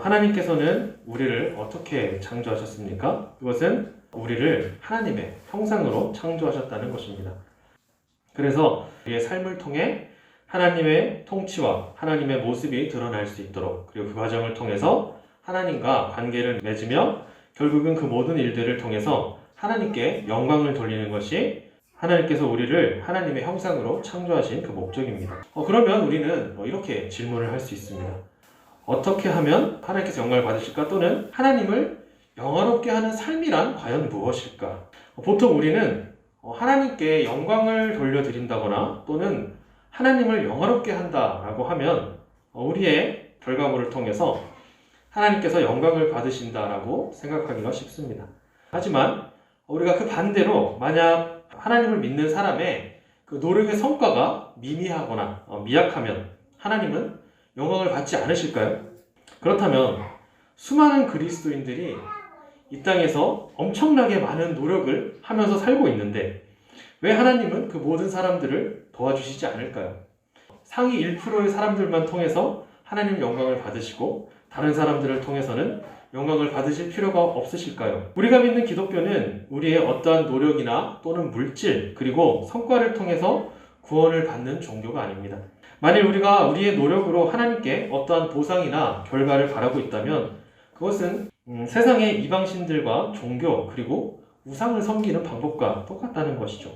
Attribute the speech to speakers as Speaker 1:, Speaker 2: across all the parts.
Speaker 1: 하나님께서는 우리를 어떻게 창조하셨습니까? 그것은 우리를 하나님의 형상으로 창조하셨다는 것입니다. 그래서 우리의 삶을 통해 하나님의 통치와 하나님의 모습이 드러날 수 있도록, 그리고 그 과정을 통해서 하나님과 관계를 맺으며 결국은 그 모든 일들을 통해서 하나님께 영광을 돌리는 것이 하나님께서 우리를 하나님의 형상으로 창조하신 그 목적입니다. 그러면 우리는 이렇게 질문을 할 수 있습니다. 어떻게 하면 하나님께서 영광을 받으실까? 또는 하나님을 영화롭게 하는 삶이란 과연 무엇일까? 보통 우리는 하나님께 영광을 돌려드린다거나 또는 하나님을 영화롭게 한다라고 하면 우리의 결과물을 통해서 하나님께서 영광을 받으신다라고 생각하기가 쉽습니다. 하지만 우리가 그 반대로 만약 하나님을 믿는 사람의 그 노력의 성과가 미미하거나 미약하면 하나님은 영광을 받지 않으실까요? 그렇다면 수많은 그리스도인들이 이 땅에서 엄청나게 많은 노력을 하면서 살고 있는데 왜 하나님은 그 모든 사람들을 도와주시지 않을까요? 상위 1%의 사람들만 통해서 하나님 영광을 받으시고 다른 사람들을 통해서는 영광을 받으실 필요가 없으실까요? 우리가 믿는 기독교는 우리의 어떠한 노력이나 또는 물질 그리고 성과를 통해서 구원을 받는 종교가 아닙니다. 만일 우리가 우리의 노력으로 하나님께 어떠한 보상이나 결과를 바라고 있다면 그것은 세상의 이방신들과 종교 그리고 우상을 섬기는 방법과 똑같다는 것이죠.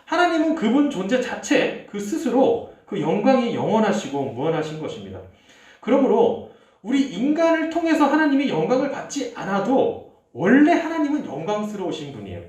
Speaker 1: 하나님은 그분 존재 자체 그 스스로 그 영광이 영원하시고 무한하신 것입니다. 그러므로 우리 인간을 통해서 하나님이 영광을 받지 않아도 원래 하나님은 영광스러우신 분이에요.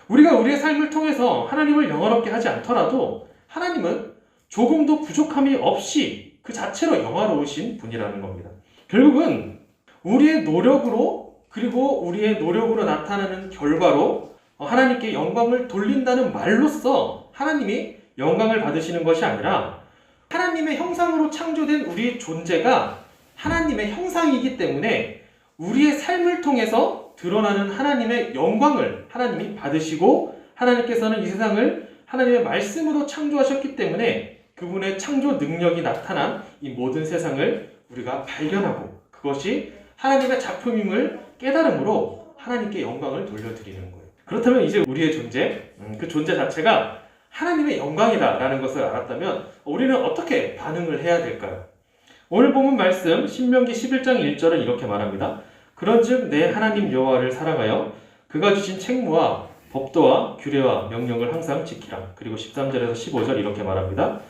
Speaker 1: 우리가 우리의 삶을 통해서 하나님을 영화롭게 하지 않더라도 하나님은 조금도 부족함이 없이 그 자체로 영화로우신 분이라는 겁니다. 결국은 우리의 노력으로 그리고 우리의 노력으로 나타나는 결과로 하나님께 영광을 돌린다는 말로써 하나님이 영광을 받으시는 것이 아니라 하나님의 형상으로 창조된 우리의 존재가 하나님의 형상이기 때문에 우리의 삶을 통해서 드러나는 하나님의 영광을 하나님이 받으시고 하나님께서는 이 세상을 하나님의 말씀으로 창조하셨기 때문에 그분의 창조 능력이 나타난 이 모든 세상을 우리가 발견하고 그것이 하나님의 작품임을 깨달음으로 하나님께 영광을 돌려드리는 거예요. 그렇다면 이제 우리의 존재, 그 존재 자체가 하나님의 영광이다라는 것을 알았다면 우리는 어떻게 반응을 해야 될까요? 오늘 본문 말씀 신명기 11장 1절은 이렇게 말합니다. 그런즉 내 하나님 여호와를 사랑하여 그가 주신 책무와 법도와 규례와 명령을 항상 지키라. 그리고 13절에서 15절 이렇게 말합니다.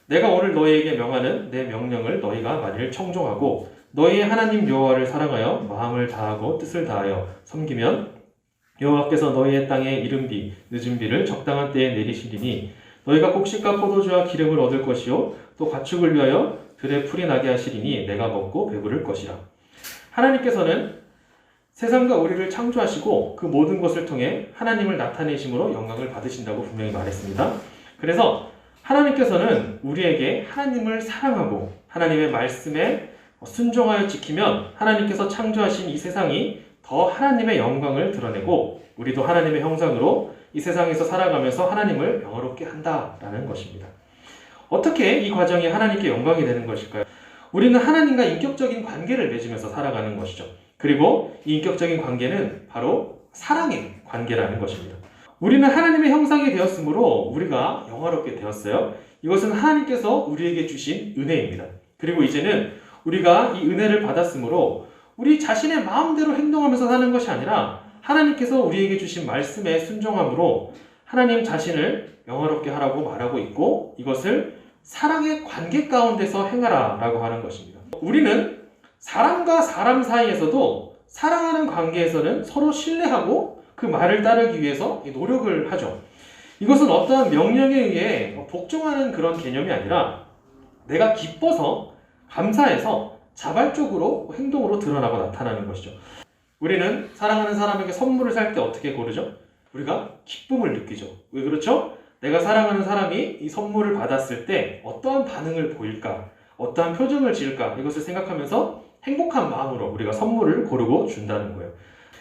Speaker 1: 내가 오늘 너희에게 명하는 내 명령을 너희가 만일 청종하고 너희의 하나님 여호와를 사랑하여 마음을 다하고 뜻을 다하여 섬기면 여호와께서 너희의 땅에 이른 비, 늦은 비를 적당한 때에 내리시리니 너희가 곡식과 포도주와 기름을 얻을 것이요 또 가축을 위하여 들에 풀이 나게 하시리니 내가 먹고 배부를 것이라. 하나님께서는 세상과 우리를 창조하시고 그 모든 것을 통해 하나님을 나타내심으로 영광을 받으신다고 분명히 말했습니다. 그래서 하나님께서는 우리에게 하나님을 사랑하고 하나님의 말씀에 순종하여 지키면 하나님께서 창조하신 이 세상이 더 하나님의 영광을 드러내고 우리도 하나님의 형상으로 이 세상에서 살아가면서 하나님을 영화롭게 한다라는 것입니다. 어떻게 이 과정이 하나님께 영광이 되는 것일까요? 우리는 하나님과 인격적인 관계를 맺으면서 살아가는 것이죠. 그리고 이 인격적인 관계는 바로 사랑의 관계라는 것입니다. 우리는 하나님의 형상이 되었으므로 우리가 영화롭게 되었어요. 이것은 하나님께서 우리에게 주신 은혜입니다. 그리고 이제는 우리가 이 은혜를 받았으므로 우리 자신의 마음대로 행동하면서 사는 것이 아니라 하나님께서 우리에게 주신 말씀에 순종함으로 하나님 자신을 영화롭게 하라고 말하고 있고 이것을 사랑의 관계 가운데서 행하라 라고 하는 것입니다. 우리는 사람과 사람 사이에서도 사랑하는 관계에서는 서로 신뢰하고 그 말을 따르기 위해서 노력을 하죠. 이것은 어떠한 명령에 의해 복종하는 그런 개념이 아니라 내가 기뻐서 감사해서 자발적으로 행동으로 드러나고 나타나는 것이죠. 우리는 사랑하는 사람에게 선물을 살 때 어떻게 고르죠? 우리가 기쁨을 느끼죠. 왜 그렇죠? 내가 사랑하는 사람이 이 선물을 받았을 때 어떠한 반응을 보일까? 어떠한 표정을 지을까? 이것을 생각하면서 행복한 마음으로 우리가 선물을 고르고 준다는 거예요.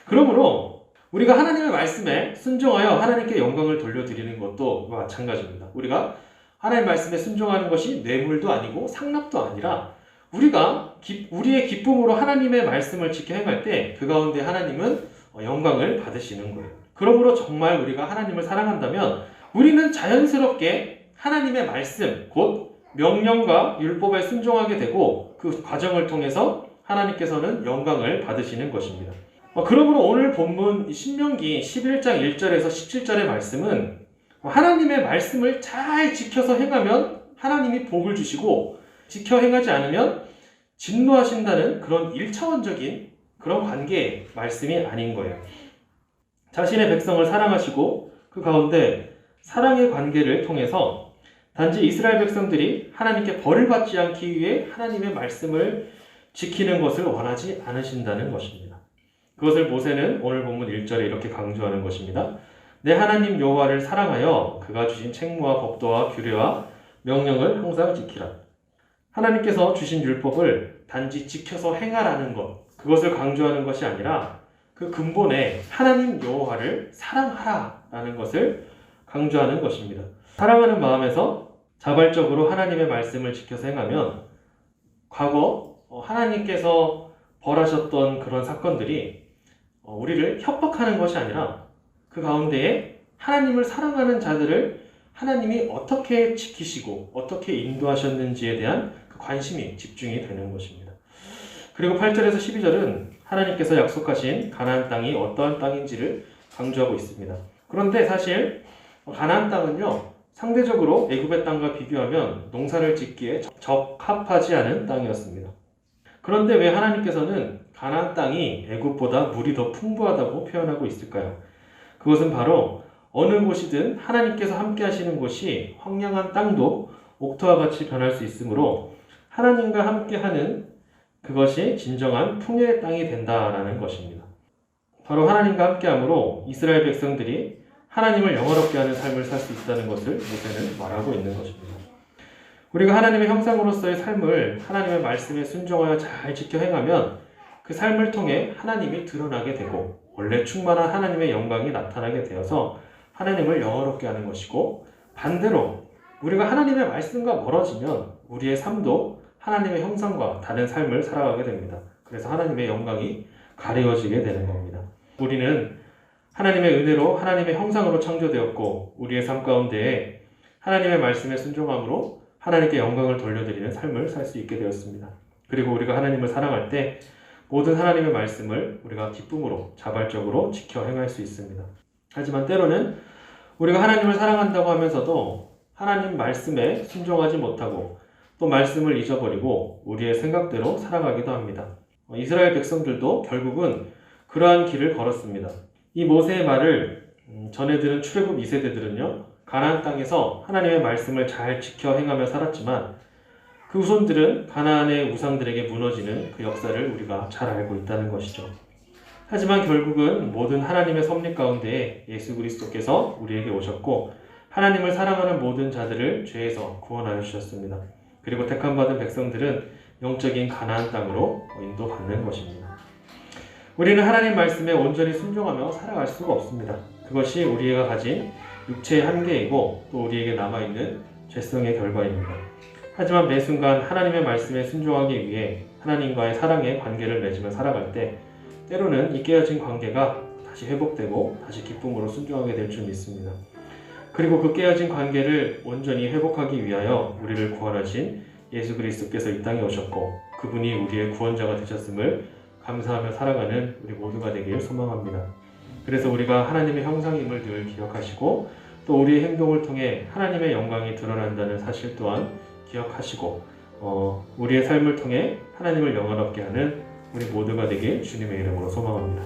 Speaker 1: 그러므로 우리가 하나님의 말씀에 순종하여 하나님께 영광을 돌려드리는 것도 마찬가지입니다. 우리가 하나님의 말씀에 순종하는 것이 뇌물도 아니고 상납도 아니라 우리의 기쁨으로 하나님의 말씀을 지켜 행할 때 그 가운데 하나님은 영광을 받으시는 거예요. 그러므로 정말 우리가 하나님을 사랑한다면 우리는 자연스럽게 하나님의 말씀, 곧 명령과 율법에 순종하게 되고 그 과정을 통해서 하나님께서는 영광을 받으시는 것입니다. 그러므로 오늘 본문 신명기 11장 1절에서 17절의 말씀은 하나님의 말씀을 잘 지켜서 행하면 하나님이 복을 주시고 지켜 행하지 않으면 진노하신다는 그런 1차원적인 그런 관계의 말씀이 아닌 거예요. 자신의 백성을 사랑하시고 그 가운데 사랑의 관계를 통해서 단지 이스라엘 백성들이 하나님께 벌을 받지 않기 위해 하나님의 말씀을 지키는 것을 원하지 않으신다는 것입니다. 그것을 모세는 오늘 본문 1절에 이렇게 강조하는 것입니다. 내 하나님 여호와를 사랑하여 그가 주신 책무와 법도와 규례와 명령을 항상 지키라. 하나님께서 주신 율법을 단지 지켜서 행하라는 것, 그것을 강조하는 것이 아니라 그 근본에 하나님 여호와를 사랑하라라는 것을 강조하는 것입니다. 사랑하는 마음에서 자발적으로 하나님의 말씀을 지켜서 행하면 과거 하나님께서 벌하셨던 그런 사건들이 우리를 협박하는 것이 아니라 그 가운데에 하나님을 사랑하는 자들을 하나님이 어떻게 지키시고 어떻게 인도하셨는지에 대한 그 관심이 집중이 되는 것입니다. 그리고 8절에서 12절은 하나님께서 약속하신 가나안 땅이 어떠한 땅인지를 강조하고 있습니다. 그런데 사실 가나안 땅은요, 상대적으로 애굽의 땅과 비교하면 농사를 짓기에 적합하지 않은 땅이었습니다. 그런데 왜 하나님께서는 가나안 땅이 애굽보다 물이 더 풍부하다고 표현하고 있을까요? 그것은 바로 어느 곳이든 하나님께서 함께 하시는 곳이 황량한 땅도 옥토와 같이 변할 수 있으므로 하나님과 함께하는 그것이 진정한 풍요의 땅이 된다라는 것입니다. 바로 하나님과 함께함으로 이스라엘 백성들이 하나님을 영화롭게 하는 삶을 살 수 있다는 것을 모세는 말하고 있는 것입니다. 우리가 하나님의 형상으로서의 삶을 하나님의 말씀에 순종하여 잘 지켜 행하면 그 삶을 통해 하나님이 드러나게 되고 원래 충만한 하나님의 영광이 나타나게 되어서 하나님을 영화롭게 하는 것이고, 반대로 우리가 하나님의 말씀과 멀어지면 우리의 삶도 하나님의 형상과 다른 삶을 살아가게 됩니다. 그래서 하나님의 영광이 가려지게 되는 겁니다. 우리는 하나님의 은혜로 하나님의 형상으로 창조되었고 우리의 삶 가운데에 하나님의 말씀에 순종함으로 하나님께 영광을 돌려드리는 삶을 살 수 있게 되었습니다. 그리고 우리가 하나님을 사랑할 때 모든 하나님의 말씀을 우리가 기쁨으로 자발적으로 지켜 행할 수 있습니다. 하지만 때로는 우리가 하나님을 사랑한다고 하면서도 하나님 말씀에 순종하지 못하고 또 말씀을 잊어버리고 우리의 생각대로 살아가기도 합니다. 이스라엘 백성들도 결국은 그러한 길을 걸었습니다. 이 모세의 말을 전해 들은 출애굽 2세대들은요, 가나안 땅에서 하나님의 말씀을 잘 지켜 행하며 살았지만 그 후손들은 가나안의 우상들에게 무너지는 그 역사를 우리가 잘 알고 있다는 것이죠. 하지만 결국은 모든 하나님의 섭리 가운데에 예수 그리스도께서 우리에게 오셨고 하나님을 사랑하는 모든 자들을 죄에서 구원하여 주셨습니다. 그리고 택함받은 백성들은 영적인 가나안 땅으로 인도받는 것입니다. 우리는 하나님 말씀에 온전히 순종하며 살아갈 수가 없습니다. 그것이 우리가 가진 육체의 한계이고 또 우리에게 남아있는 죄성의 결과입니다. 하지만 매 순간 하나님의 말씀에 순종하기 위해 하나님과의 사랑의 관계를 맺으며 살아갈 때 때로는 이 깨어진 관계가 다시 회복되고 다시 기쁨으로 순종하게 될 줄 믿습니다. 그리고 그 깨어진 관계를 온전히 회복하기 위하여 우리를 구원하신 예수 그리스도께서 이 땅에 오셨고 그분이 우리의 구원자가 되셨음을 감사하며 살아가는 우리 모두가 되길 소망합니다. 그래서 우리가 하나님의 형상임을 늘 기억하시고 또 우리의 행동을 통해 하나님의 영광이 드러난다는 사실 또한 기억하시고 우리의 삶을 통해 하나님을 영화롭게 하는 우리 모두가 되길 주님의 이름으로 소망합니다.